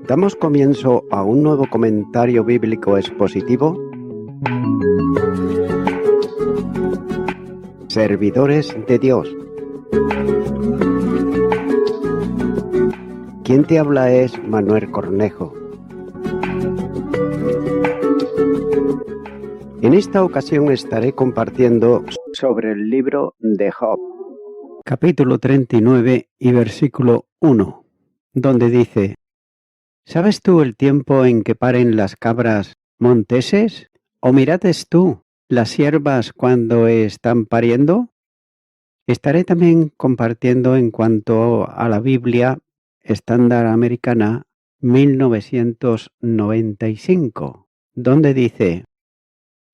Damos comienzo a un nuevo comentario bíblico expositivo. Servidores de Dios. Quien te habla es Manuel Cornejo. En esta ocasión estaré compartiendo sobre el libro de Job, capítulo 39 y versículo 1, donde dice: ¿Sabes tú el tiempo en que paren las cabras monteses? ¿O mirates tú las siervas cuando están pariendo? Estaré también compartiendo en cuanto a la Biblia Estándar Americana 1995, donde dice: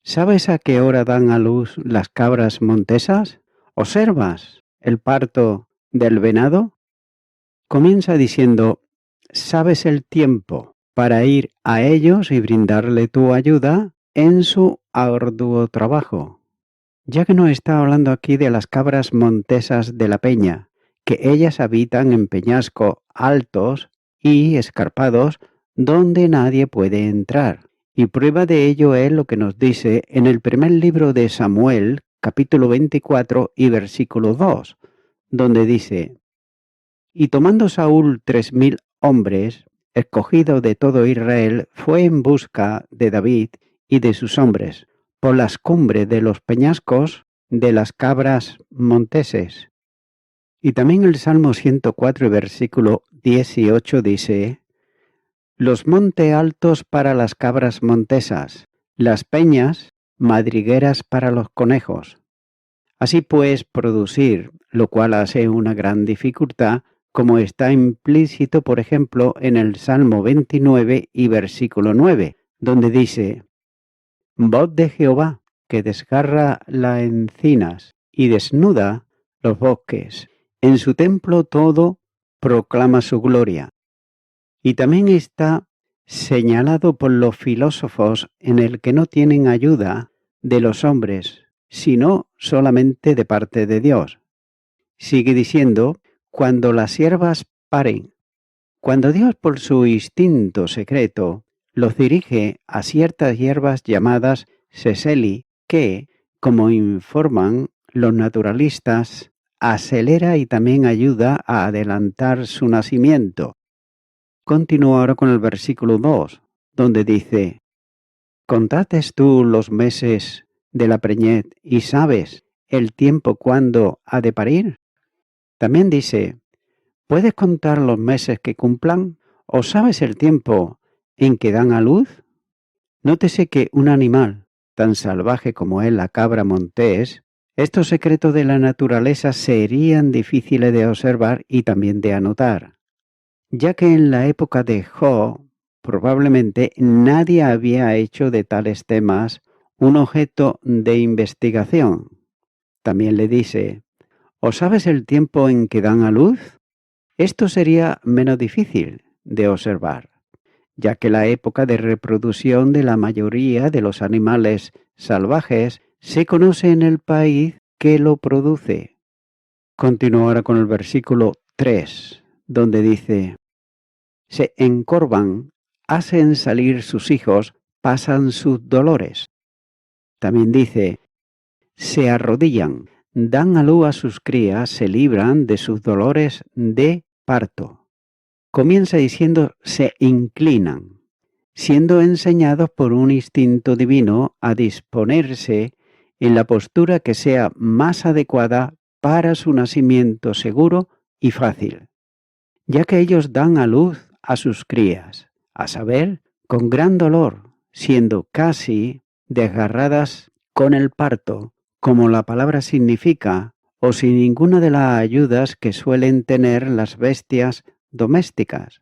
¿Sabes a qué hora dan a luz las cabras montesas? ¿Observas el parto del venado? Comienza diciendo: ¿sabes el tiempo para ir a ellos y brindarle tu ayuda en su arduo trabajo? Ya que no está hablando aquí de las cabras montesas de la peña, que ellas habitan en peñascos altos y escarpados donde nadie puede entrar. Y prueba de ello es lo que nos dice en el primer libro de Samuel, capítulo 24 y versículo 2, donde dice: Y tomando Saúl 3000 hombres, escogidos de todo Israel, fue en busca de David y de sus hombres, por las cumbres de los peñascos de las cabras monteses. Y también el Salmo 104 y versículo 18 dice: Los montes altos para las cabras montesas, las peñas madrigueras para los conejos. Así pues, producir, lo cual hace una gran dificultad, como está implícito, por ejemplo, en el Salmo 29 y versículo 9, donde dice: Voz de Jehová, que desgarra las encinas y desnuda los bosques. En su templo todo proclama su gloria. Y también está señalado por los filósofos en el que no tienen ayuda de los hombres, sino solamente de parte de Dios. Sigue diciendo: cuando las siervas paren, cuando Dios por su instinto secreto los dirige a ciertas hierbas llamadas seseli, que, como informan los naturalistas, acelera y también ayuda a adelantar su nacimiento. Continúa ahora con el versículo 2, donde dice: ¿Contates tú los meses de la preñez y sabes el tiempo cuándo ha de parir? También dice: ¿puedes contar los meses que cumplan? ¿O sabes el tiempo en que dan a luz? Nótese que un animal tan salvaje como es la cabra montés, estos secretos de la naturaleza serían difíciles de observar y también de anotar, ya que en la época de Job probablemente nadie había hecho de tales temas un objeto de investigación. También le dice: ¿o sabes el tiempo en que dan a luz? Esto sería menos difícil de observar, ya que la época de reproducción de la mayoría de los animales salvajes se conoce en el país que lo produce. Continúo ahora con el versículo 3, donde dice: se encorvan, hacen salir sus hijos, pasan sus dolores. También dice: se arrodillan, dan a luz a sus crías, se libran de sus dolores de parto. Comienza diciendo: se inclinan, siendo enseñados por un instinto divino a disponerse en la postura que sea más adecuada para su nacimiento seguro y fácil, ya que ellos dan a luz a sus crías, a saber, con gran dolor, siendo casi desgarradas con el parto, como la palabra significa, o sin ninguna de las ayudas que suelen tener las bestias domésticas.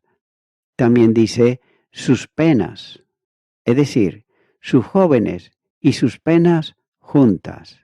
También dice sus penas, es decir, sus jóvenes y sus penas juntas,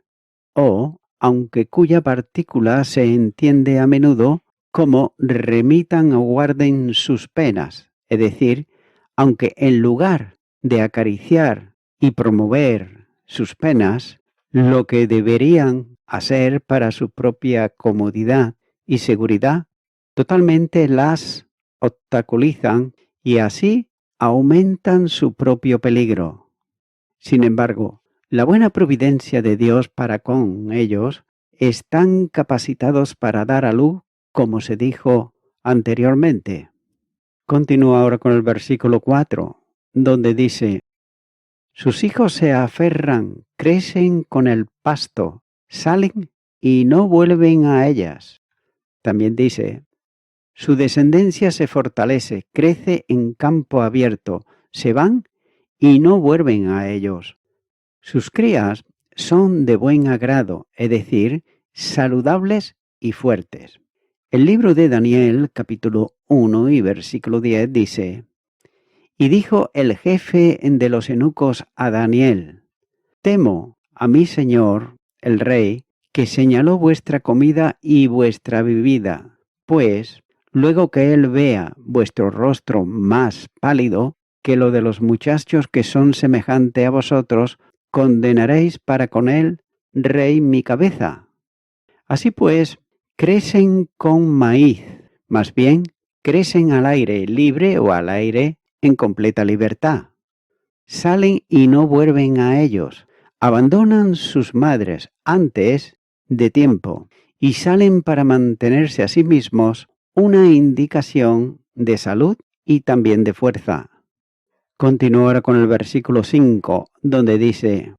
o, aunque cuya partícula se entiende a menudo como remitan o guarden sus penas, es decir, aunque en lugar de acariciar y promover sus penas, lo que deberían hacer para su propia comodidad y seguridad, totalmente las obstaculizan y así aumentan su propio peligro. Sin embargo, la buena providencia de Dios para con ellos están capacitados para dar a luz, como se dijo anteriormente. Continúa ahora con el versículo 4, donde dice: sus hijos se aferran, crecen con el pasto, salen y no vuelven a ellas. También dice: su descendencia se fortalece, crece en campo abierto, se van y no vuelven a ellos. Sus crías son de buen agrado, es decir, saludables y fuertes. El libro de Daniel, capítulo 1 y versículo 10 dice: y dijo el jefe de los eunucos a Daniel: temo a mi señor, el rey, que señaló vuestra comida y vuestra bebida, pues luego que él vea vuestro rostro más pálido que lo de los muchachos que son semejante a vosotros, condenaréis para con él, rey, mi cabeza. Así pues, crecen con maíz, más bien, crecen al aire libre o al aire en completa libertad. Salen y no vuelven a ellos, abandonan sus madres antes de tiempo y salen para mantenerse a sí mismos, una indicación de salud y también de fuerza. Continúa ahora con el versículo 5, donde dice: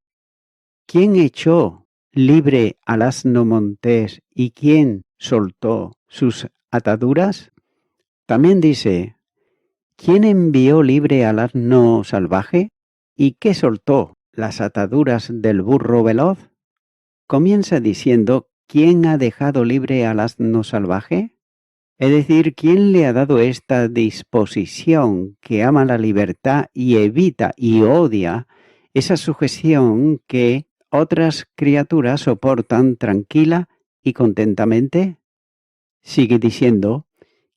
¿quién echó libre al asno montés y quién soltó sus ataduras? También dice: ¿quién envió libre al asno salvaje? ¿Y qué soltó las ataduras del burro veloz? Comienza diciendo: ¿quién ha dejado libre al asno salvaje? Es decir, ¿quién le ha dado esta disposición que ama la libertad y evita y odia esa sujeción que otras criaturas soportan tranquila y contentamente? Sigue diciendo: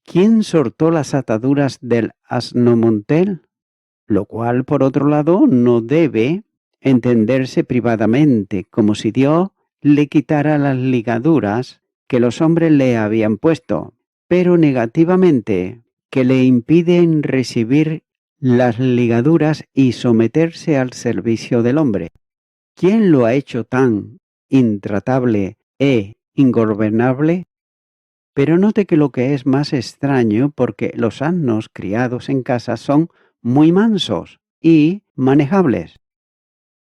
¿quién soltó las ataduras del asno montés? Lo cual, por otro lado, no debe entenderse privadamente, como si Dios le quitara las ligaduras que los hombres le habían puesto, pero negativamente, que le impiden recibir las ligaduras y someterse al servicio del hombre. ¿Quién lo ha hecho tan intratable e ingobernable? Pero note que lo que es más extraño, porque los asnos criados en casa son muy mansos y manejables.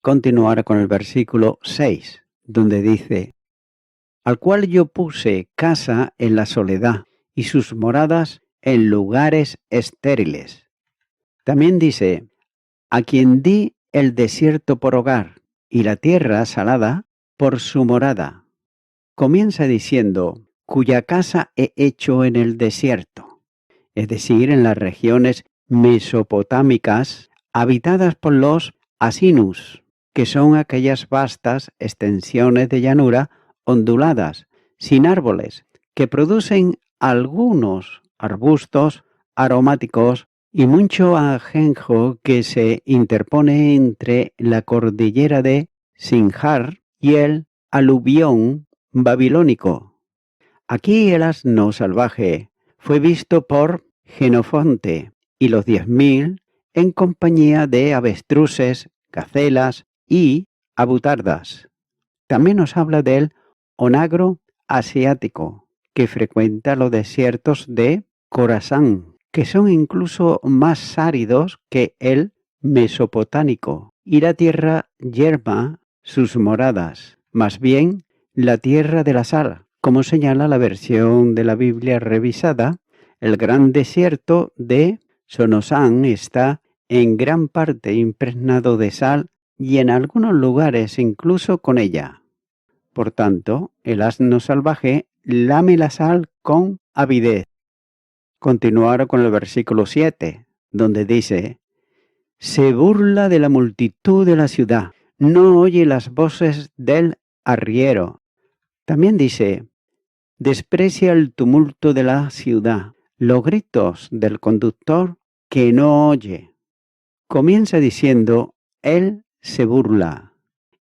Continuar con el versículo 6, donde dice: al cual yo puse casa en la soledad y sus moradas en lugares estériles. También dice: a quien di el desierto por hogar y la tierra salada por su morada. Comienza diciendo: cuya casa he hecho en el desierto, es decir, en las regiones mesopotámicas habitadas por los asinus, que son aquellas vastas extensiones de llanura onduladas, sin árboles, que producen algunos arbustos aromáticos y mucho ajenjo que se interpone entre la cordillera de Sinjar y el aluvión babilónico. Aquí el asno salvaje fue visto por Jenofonte y los 10.000 en compañía de avestruces, gacelas y abutardas. También nos habla del onagro asiático, que frecuenta los desiertos de Corasán, que son incluso más áridos que el mesopotámico, y la tierra yerma sus moradas, más bien la tierra de la sal, como señala la versión de la Biblia revisada. El gran desierto de Sonosán está en gran parte impregnado de sal y en algunos lugares incluso con ella. Por tanto, el asno salvaje lame la sal con avidez. Continuar con el versículo 7, donde dice: se burla de la multitud de la ciudad, no oye las voces del arriero. También dice: desprecia el tumulto de la ciudad, los gritos del conductor que no oye. Comienza diciendo: él se burla.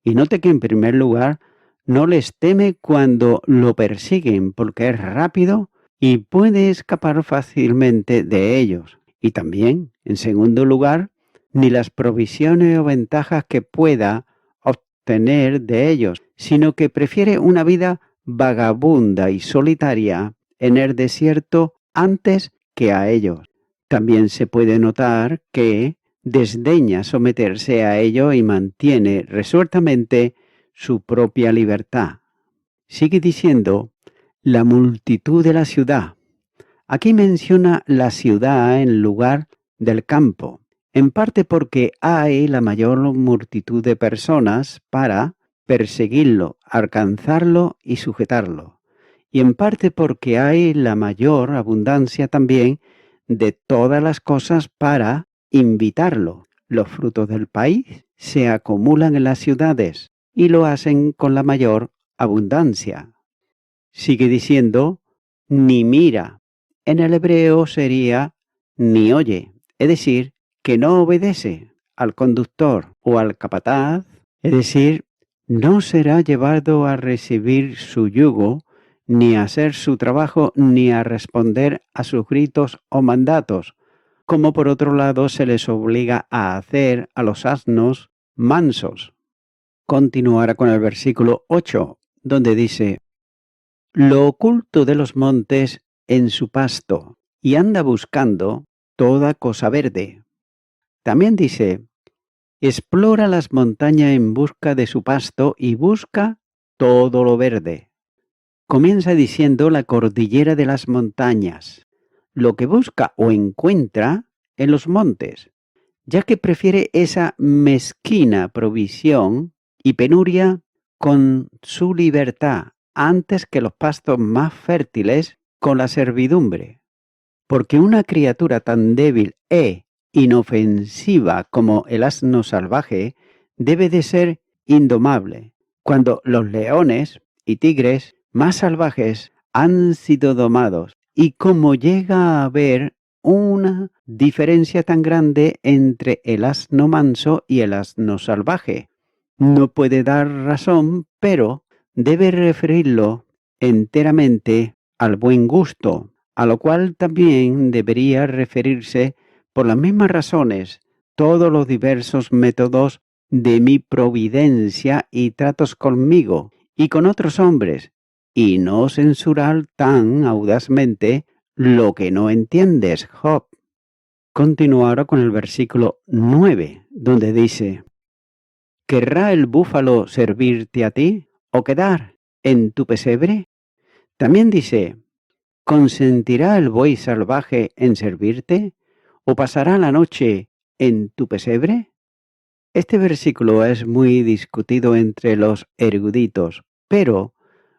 Y note que en primer lugar no les teme cuando lo persiguen, porque es rápido y puede escapar fácilmente de ellos. Y también, en segundo lugar, ni las provisiones o ventajas que pueda obtener de ellos, sino que prefiere una vida vagabunda y solitaria en el desierto antes que a ellos. También se puede notar que desdeña someterse a ello y mantiene resueltamente su propia libertad. Sigue diciendo, la multitud de la ciudad. Aquí menciona la ciudad en lugar del campo, en parte porque hay la mayor multitud de personas para perseguirlo, alcanzarlo y sujetarlo, y en parte porque hay la mayor abundancia también de todas las cosas para invitarlo. Los frutos del país se acumulan en las ciudades y lo hacen con la mayor abundancia. Sigue diciendo, ni mira. En el hebreo sería ni oye, es decir, que no obedece al conductor o al capataz, es decir, no será llevado a recibir su yugo, ni a hacer su trabajo, ni a responder a sus gritos o mandatos, como por otro lado se les obliga a hacer a los asnos mansos. Continuará con el versículo 8, donde dice, lo oculto de los montes en su pasto, y anda buscando toda cosa verde. También dice, explora las montañas en busca de su pasto y busca todo lo verde. Comienza diciendo la cordillera de las montañas, lo que busca o encuentra en los montes, ya que prefiere esa mezquina provisión y penuria con su libertad antes que los pastos más fértiles con la servidumbre. Porque una criatura tan débil e inofensiva como el asno salvaje debe de ser indomable, cuando los leones y tigres más salvajes han sido domados, y como llega a haber una diferencia tan grande entre el asno manso y el asno salvaje. No puede dar razón, pero debe referirlo enteramente al buen gusto, a lo cual también debería referirse por las mismas razones todos los diversos métodos de mi providencia y tratos conmigo y con otros hombres, y no censurar tan audazmente lo que no entiendes, Job. Continúa ahora con el versículo 9, donde dice, ¿querrá el búfalo servirte a ti o quedar en tu pesebre? También dice, ¿consentirá el buey salvaje en servirte o pasará la noche en tu pesebre? Este versículo es muy discutido entre los eruditos, pero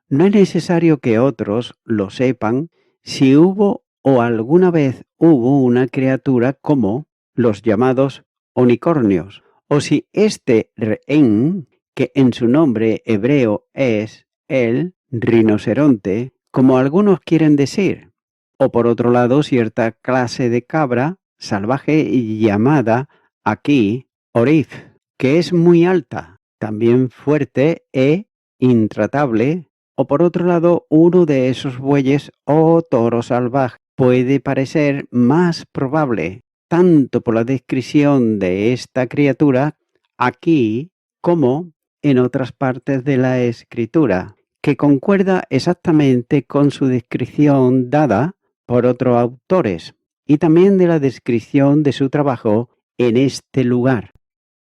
no es necesario que otros lo sepan si hubo o alguna vez hubo una criatura como los llamados unicornios, o si este rehén, que en su nombre hebreo es el rinoceronte, como algunos quieren decir, o por otro lado cierta clase de cabra salvaje llamada aquí orif, que es muy alta, también fuerte e intratable, o por otro lado uno de esos bueyes o toro salvaje. Puede parecer más probable, tanto por la descripción de esta criatura aquí como en otras partes de la escritura, que concuerda exactamente con su descripción dada por otros autores, y también de la descripción de su trabajo en este lugar,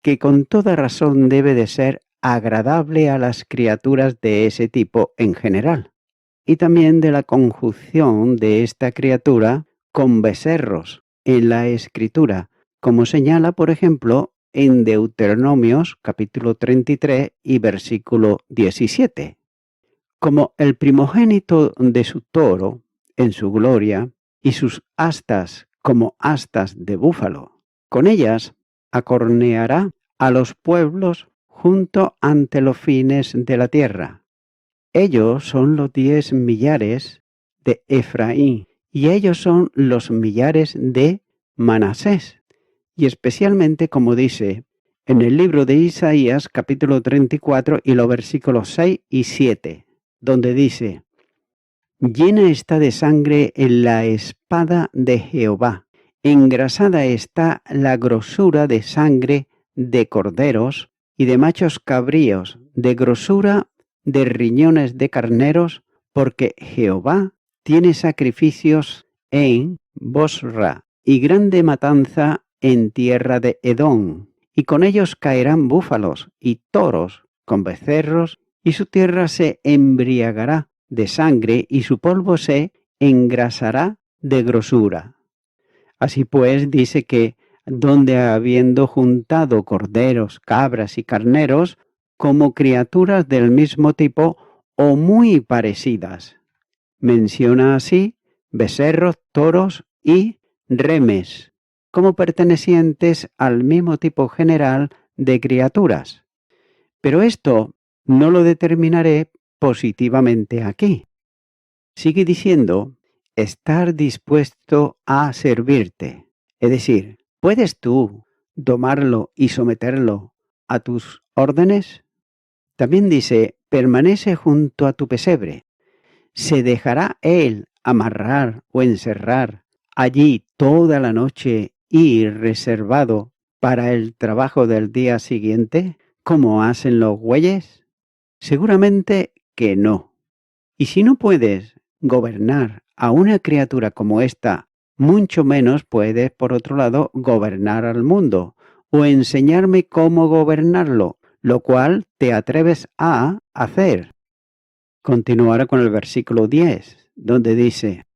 que con toda razón debe de ser agradable a las criaturas de ese tipo en general, y también de la conjunción de esta criatura con becerros en la escritura, como señala, por ejemplo, en Deuteronomios capítulo 33 y versículo 17. Como el primogénito de su toro en su gloria y sus astas como astas de búfalo. Con ellas acorneará a los pueblos junto ante los fines de la tierra. Ellos son los 10 millares de Efraín y ellos son los millares de Manasés. Y especialmente como dice en el libro de Isaías capítulo 34 y los versículos 6 y 7, donde dice, llena está de sangre en la espada de Jehová, engrasada está la grosura de sangre de corderos y de machos cabríos, de grosura de riñones de carneros, porque Jehová tiene sacrificios en Bosra y grande matanza en tierra de Edom, y con ellos caerán búfalos y toros con becerros, y su tierra se embriagará de sangre, y su polvo se engrasará de grosura. Así pues, dice que donde habiendo juntado corderos, cabras y carneros, como criaturas del mismo tipo o muy parecidas. Menciona así becerros, toros y remes, como pertenecientes al mismo tipo general de criaturas. Pero esto no lo determinaré positivamente aquí. Sigue diciendo, estar dispuesto a servirte. Es decir, ¿puedes tú domarlo y someterlo a tus órdenes? También dice, permanece junto a tu pesebre. ¿Se dejará él amarrar o encerrar allí toda la noche y reservado para el trabajo del día siguiente, como hacen los bueyes? Seguramente que no. Y si no puedes gobernar a una criatura como esta, mucho menos puedes, por otro lado, gobernar al mundo o enseñarme cómo gobernarlo, lo cual te atreves a hacer. Continuará con el versículo 10, donde dice,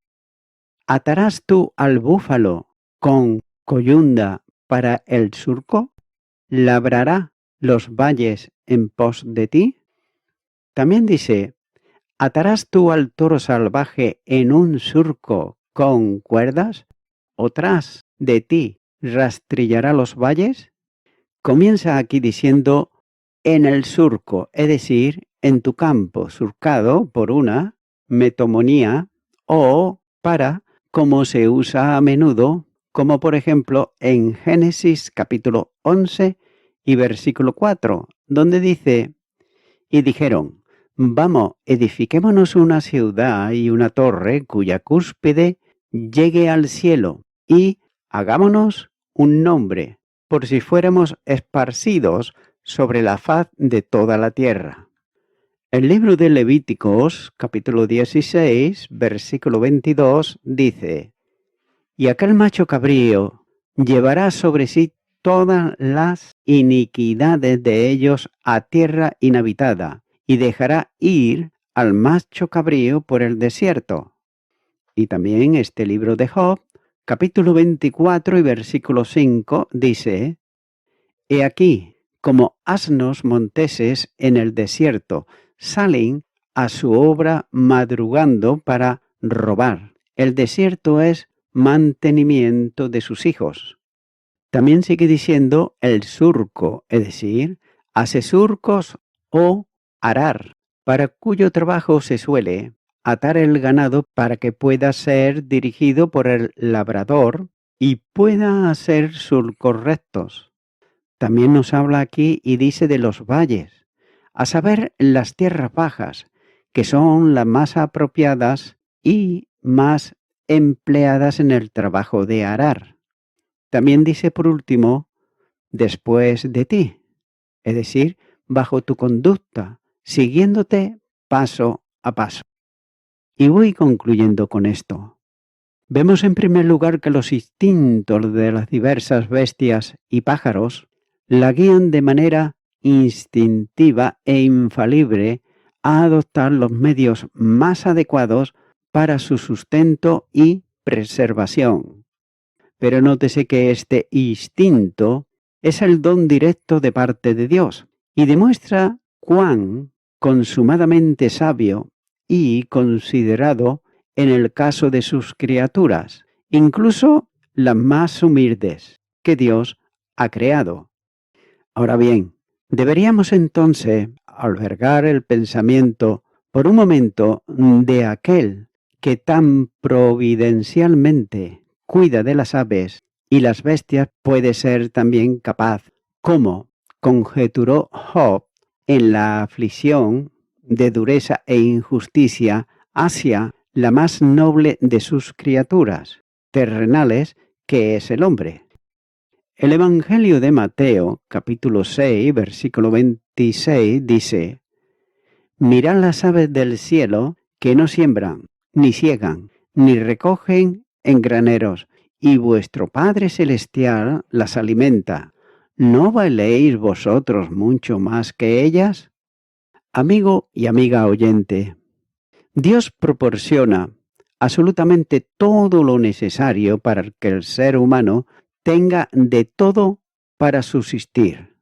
¿atarás tú al búfalo con coyunda para el surco? ¿Labrará los valles en pos de ti? También dice, ¿atarás tú al toro salvaje en un surco con cuerdas? ¿O tras de ti rastrillará los valles? Comienza aquí diciendo en el surco, es decir, en tu campo surcado por una metomonía o para, como se usa a menudo, como por ejemplo en Génesis capítulo 11 y versículo 4, donde dice, y dijeron, vamos, edifiquémonos una ciudad y una torre cuya cúspide llegue al cielo, y hagámonos un nombre, por si fuéramos esparcidos sobre la faz de toda la tierra. El libro de Levíticos, capítulo 16, versículo 22, dice, y aquel macho cabrío llevará sobre sí todas las iniquidades de ellos a tierra inhabitada, y dejará ir al macho cabrío por el desierto. Y también este libro de Job, capítulo 24 y versículo 5, dice, he aquí, como asnos monteses en el desierto, salen a su obra madrugando para robar. El desierto es mantenimiento de sus hijos. También sigue diciendo el surco, es decir, hace surcos o arar, para cuyo trabajo se suele atar el ganado para que pueda ser dirigido por el labrador y pueda hacer surcos rectos. También nos habla aquí y dice de los valles, a saber, las tierras bajas, que son las más apropiadas y más empleadas en el trabajo de arar. También dice por último, después de ti, es decir, bajo tu conducta, siguiéndote paso a paso. Y voy concluyendo con esto. Vemos en primer lugar que los instintos de las diversas bestias y pájaros la guían de manera instintiva e infalible a adoptar los medios más adecuados para su sustento y preservación. Pero nótese que este instinto es el don directo de parte de Dios y demuestra cuán consumadamente sabio y considerado en el caso de sus criaturas, incluso las más humildes que Dios ha creado. Ahora bien, deberíamos entonces albergar el pensamiento por un momento de aquel que tan providencialmente cuida de las aves y las bestias puede ser también capaz, como conjeturó Job en la aflicción de dureza e injusticia hacia la más noble de sus criaturas terrenales, qué es el hombre. El Evangelio de Mateo, capítulo 6, versículo 26, dice: Mirad las aves del cielo, que no siembran, ni siegan, ni recogen en graneros, y vuestro Padre Celestial las alimenta. ¿No valéis vosotros mucho más que ellas? Amigo y amiga oyente, Dios proporciona absolutamente todo lo necesario para que el ser humano tenga de todo para subsistir,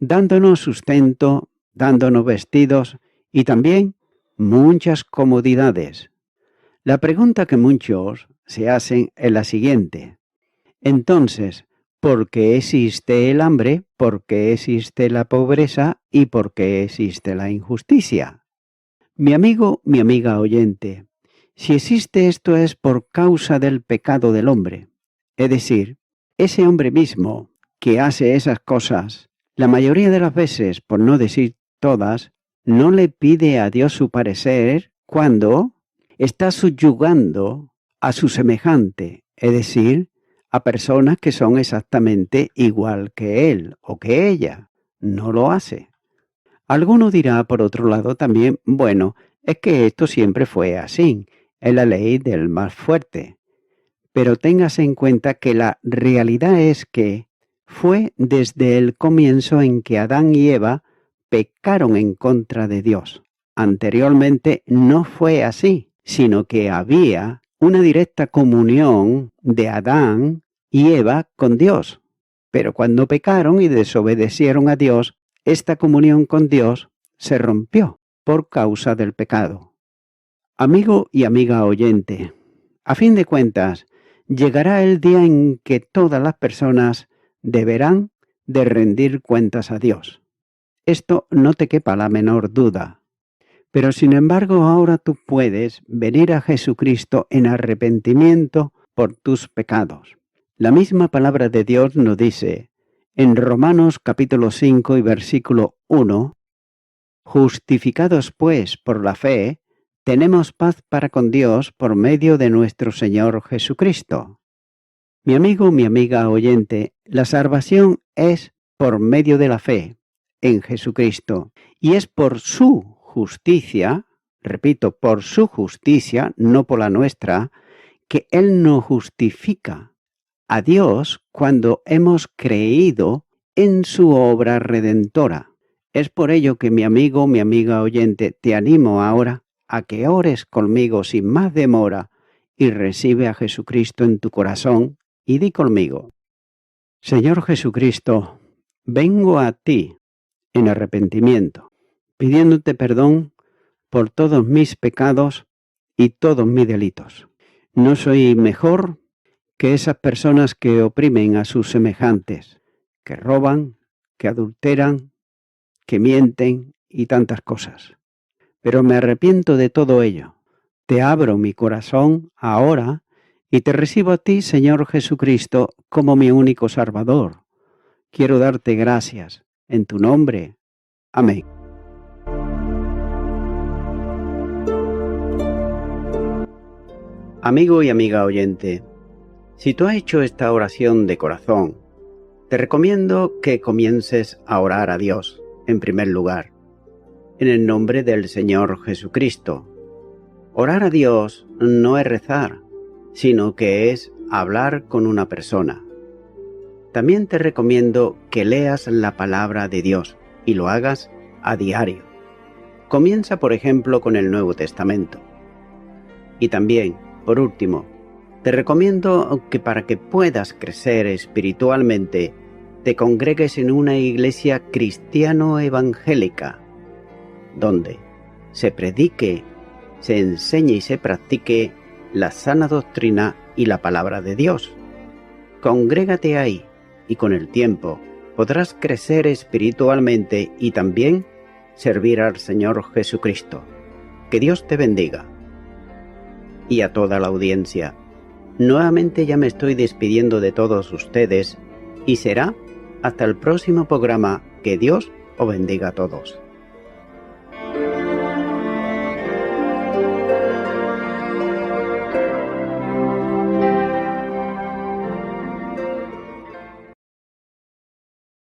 dándonos sustento, dándonos vestidos y también muchas comodidades. La pregunta que muchos se hacen es la siguiente: entonces, ¿por qué existe el hambre? ¿Por qué existe la pobreza? ¿Y por qué existe la injusticia? Mi amigo, mi amiga oyente, si existe esto es por causa del pecado del hombre. Es decir, ese hombre mismo que hace esas cosas, la mayoría de las veces, por no decir todas, no le pide a Dios su parecer cuando está subyugando a su semejante, es decir, a personas que son exactamente igual que él o que ella. No lo hace. Alguno dirá, por otro lado, también, bueno, es que esto siempre fue así, es la ley del más fuerte. Pero téngase en cuenta que la realidad es que fue desde el comienzo en que Adán y Eva pecaron en contra de Dios. Anteriormente no fue así, sino que había una directa comunión de Adán y Eva con Dios. Pero cuando pecaron y desobedecieron a Dios, esta comunión con Dios se rompió por causa del pecado. Amigo y amiga oyente, a fin de cuentas, llegará el día en que todas las personas deberán de rendir cuentas a Dios. Esto no te quepa la menor duda. Pero sin embargo, ahora tú puedes venir a Jesucristo en arrepentimiento por tus pecados. La misma palabra de Dios nos dice en Romanos capítulo 5 y versículo 1: Justificados pues por la fe, tenemos paz para con Dios por medio de nuestro Señor Jesucristo. Mi amigo, mi amiga oyente, la salvación es por medio de la fe en Jesucristo y es por su justicia, repito, por su justicia, no por la nuestra, que Él nos justifica a Dios cuando hemos creído en su obra redentora. Es por ello que mi amigo, mi amiga oyente, te animo ahora a que ores conmigo sin más demora y recibe a Jesucristo en tu corazón y di conmigo: Señor Jesucristo, vengo a ti en arrepentimiento, pidiéndote perdón por todos mis pecados y todos mis delitos. No soy mejor que esas personas que oprimen a sus semejantes, que roban, que adulteran, que mienten y tantas cosas. Pero me arrepiento de todo ello. Te abro mi corazón ahora y te recibo a ti, Señor Jesucristo, como mi único Salvador. Quiero darte gracias en tu nombre. Amén. Amigo y amiga oyente, si tú has hecho esta oración de corazón, te recomiendo que comiences a orar a Dios, en primer lugar, en el nombre del Señor Jesucristo. Orar a Dios no es rezar, sino que es hablar con una persona. También te recomiendo que leas la palabra de Dios y lo hagas a diario. Comienza, por ejemplo, con el Nuevo Testamento. Y también, por último, te recomiendo que para que puedas crecer espiritualmente, te congregues en una iglesia cristiano-evangélica, donde se predique, se enseñe y se practique la sana doctrina y la palabra de Dios. Congrégate ahí y con el tiempo podrás crecer espiritualmente y también servir al Señor Jesucristo. Que Dios te bendiga. Y a toda la audiencia, nuevamente ya me estoy despidiendo de todos ustedes y será hasta el próximo programa. Que Dios os bendiga a todos.